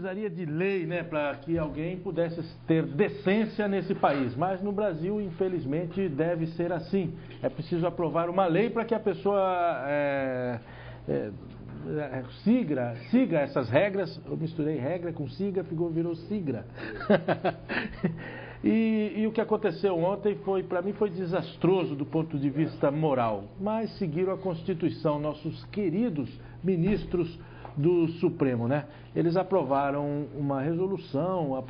precisaria de lei, né, para que alguém pudesse ter decência nesse país. Mas no Brasil, infelizmente, deve ser assim. É preciso aprovar uma lei para que a pessoa siga essas regras. Eu misturei regra com siga, virou sigra. E o que aconteceu ontem para mim foi desastroso do ponto de vista moral. Mas seguiram a Constituição, nossos queridos ministros do Supremo, né? Eles aprovaram uma resolução,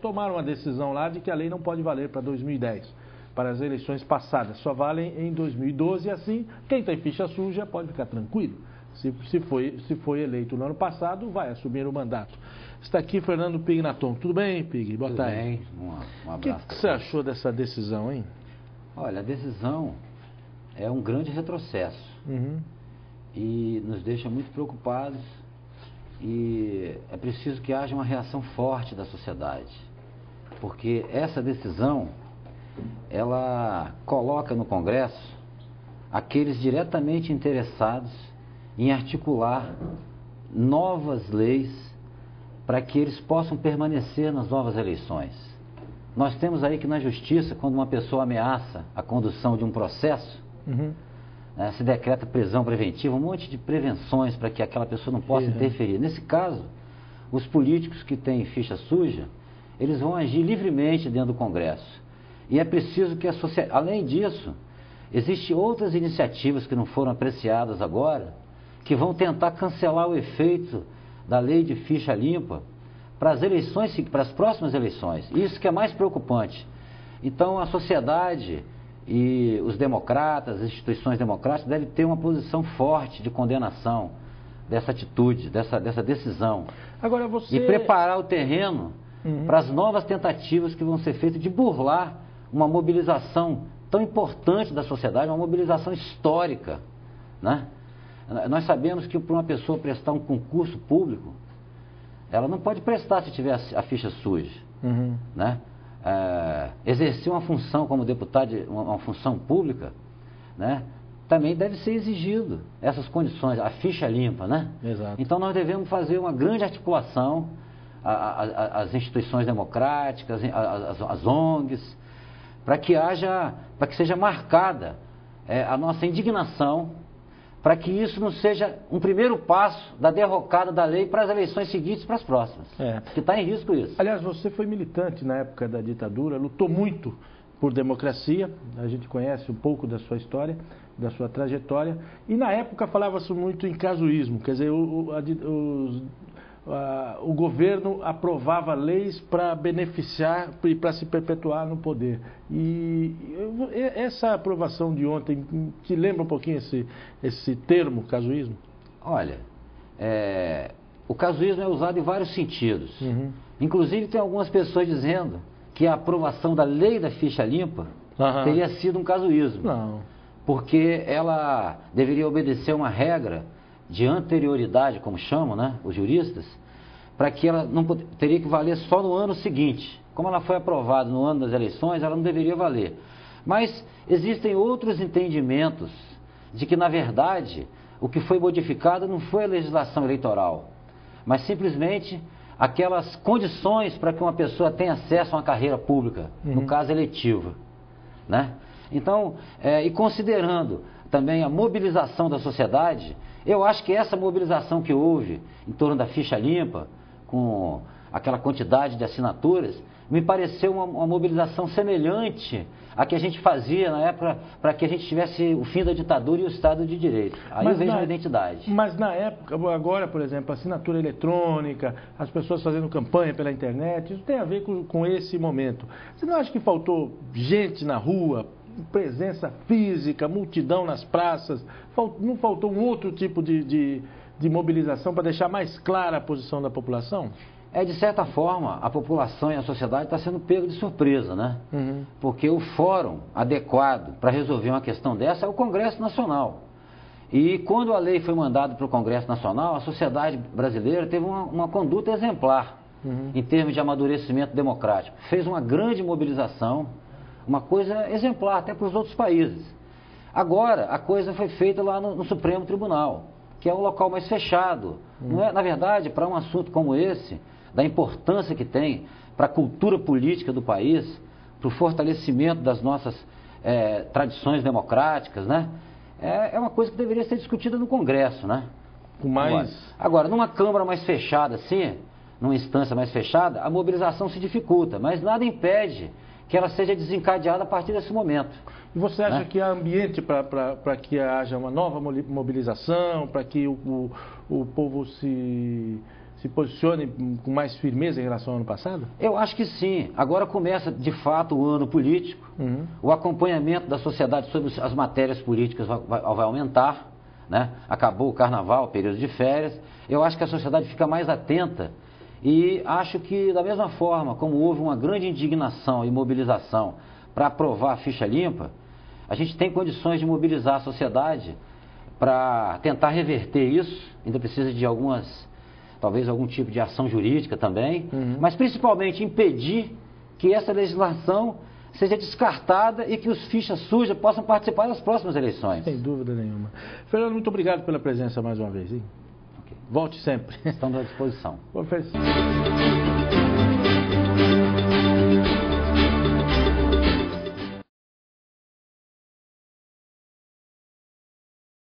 tomaram uma decisão lá de que a lei não pode valer para 2010, para as eleições passadas, só valem em 2012, e assim, quem tem ficha suja pode ficar tranquilo. Se foi eleito no ano passado, vai assumir o mandato. Está aqui Fernando Pignaton. Tudo bem, Pig? Boa tarde. Tudo bem, um abraço. O que você achou dessa decisão, hein? Olha, a decisão é um grande retrocesso. E nos deixa muito preocupados, e é preciso que haja uma reação forte da sociedade, porque essa decisão, ela coloca no Congresso aqueles diretamente interessados em articular novas leis para que eles possam permanecer nas novas eleições. Nós temos aí que na Justiça, quando uma pessoa ameaça a condução de um processo, se decreta prisão preventiva, um monte de prevenções para que aquela pessoa não possa interferir. Nesse caso, os políticos que têm ficha suja, eles vão agir livremente dentro do Congresso. E é preciso que a sociedade... Além disso, existem outras iniciativas que não foram apreciadas agora, que vão tentar cancelar o efeito da lei de ficha limpa para as eleições, para as próximas eleições. Isso que é mais preocupante. Então, a sociedade e os democratas, as instituições democráticas, devem ter uma posição forte de condenação dessa atitude, dessa decisão. Agora E preparar o terreno para as novas tentativas que vão ser feitas de burlar uma mobilização tão importante da sociedade, uma mobilização histórica, né? Nós sabemos que para uma pessoa prestar um concurso público, ela não pode prestar se tiver a ficha suja, né? Exercer uma função como deputado, uma função pública, né? Também deve ser exigido essas condições, a ficha limpa, né? Exato. Então nós devemos fazer uma grande articulação, as instituições democráticas, as ONGs, para que seja marcada a nossa indignação, para que isso não seja um primeiro passo da derrocada da lei para as eleições seguintes, para as próximas. Que está em risco isso. Aliás, você foi militante na época da ditadura, lutou muito por democracia, a gente conhece um pouco da sua história, da sua trajetória, e na época falava-se muito em casuísmo, quer dizer, o governo aprovava leis para beneficiar e para se perpetuar no poder. E essa aprovação de ontem, te lembra um pouquinho esse termo, casuísmo? Olha, o casuísmo é usado em vários sentidos. Inclusive tem algumas pessoas dizendo que a aprovação da lei da ficha limpa teria sido um casuísmo. Não. Porque ela deveria obedecer uma regra de anterioridade, como chamam, né, os juristas, para que ela não teria que valer só no ano seguinte. Como ela foi aprovada no ano das eleições, ela não deveria valer. Mas existem outros entendimentos de que, na verdade, o que foi modificado não foi a legislação eleitoral, mas simplesmente aquelas condições para que uma pessoa tenha acesso a uma carreira pública, no caso eletiva, né? Então, e considerando também a mobilização da sociedade, eu acho que essa mobilização que houve em torno da ficha limpa, com aquela quantidade de assinaturas, me pareceu uma mobilização semelhante à que a gente fazia na época para que a gente tivesse o fim da ditadura e o Estado de Direito. Aí eu vejo uma identidade. Mas na época, agora, por exemplo, assinatura eletrônica, as pessoas fazendo campanha pela internet, isso tem a ver com esse momento. Você não acha que faltou gente na rua, presença física, multidão nas praças? Não faltou um outro tipo de mobilização para deixar mais clara a posição da população? De certa forma, a população e a sociedade está sendo pego de surpresa, né? Porque o fórum adequado para resolver uma questão dessa é o Congresso Nacional. E quando a lei foi mandada para o Congresso Nacional, a sociedade brasileira teve uma conduta exemplar em termos de amadurecimento democrático. Fez uma grande mobilização, uma coisa exemplar até para os outros países. Agora, a coisa foi feita lá no Supremo Tribunal. que é um local mais fechado. Não é, na verdade, para um assunto como esse, da importância que tem para a cultura política do país, para o fortalecimento das nossas tradições democráticas, né? É uma coisa que deveria ser discutida no Congresso, né? Agora, numa Câmara mais fechada assim, numa instância mais fechada, a mobilização se dificulta, mas nada impede que ela seja desencadeada a partir desse momento. E você acha que há ambiente para que haja uma nova mobilização, para que o povo se posicione com mais firmeza em relação ao ano passado? Eu acho que sim. Agora começa, de fato, o ano político. O acompanhamento da sociedade sobre as matérias políticas vai aumentar, né? Acabou o carnaval, o período de férias. Eu acho que a sociedade fica mais atenta e acho que, da mesma forma como houve uma grande indignação e mobilização para aprovar a ficha limpa, a gente tem condições de mobilizar a sociedade para tentar reverter isso. Ainda precisa de talvez algum tipo de ação jurídica também, mas principalmente impedir que essa legislação seja descartada e que os fichas sujas possam participar das próximas eleições. Sem dúvida nenhuma. Fernando, muito obrigado pela presença mais uma vez. Hein? Okay. Volte sempre. Estamos à disposição. Professor.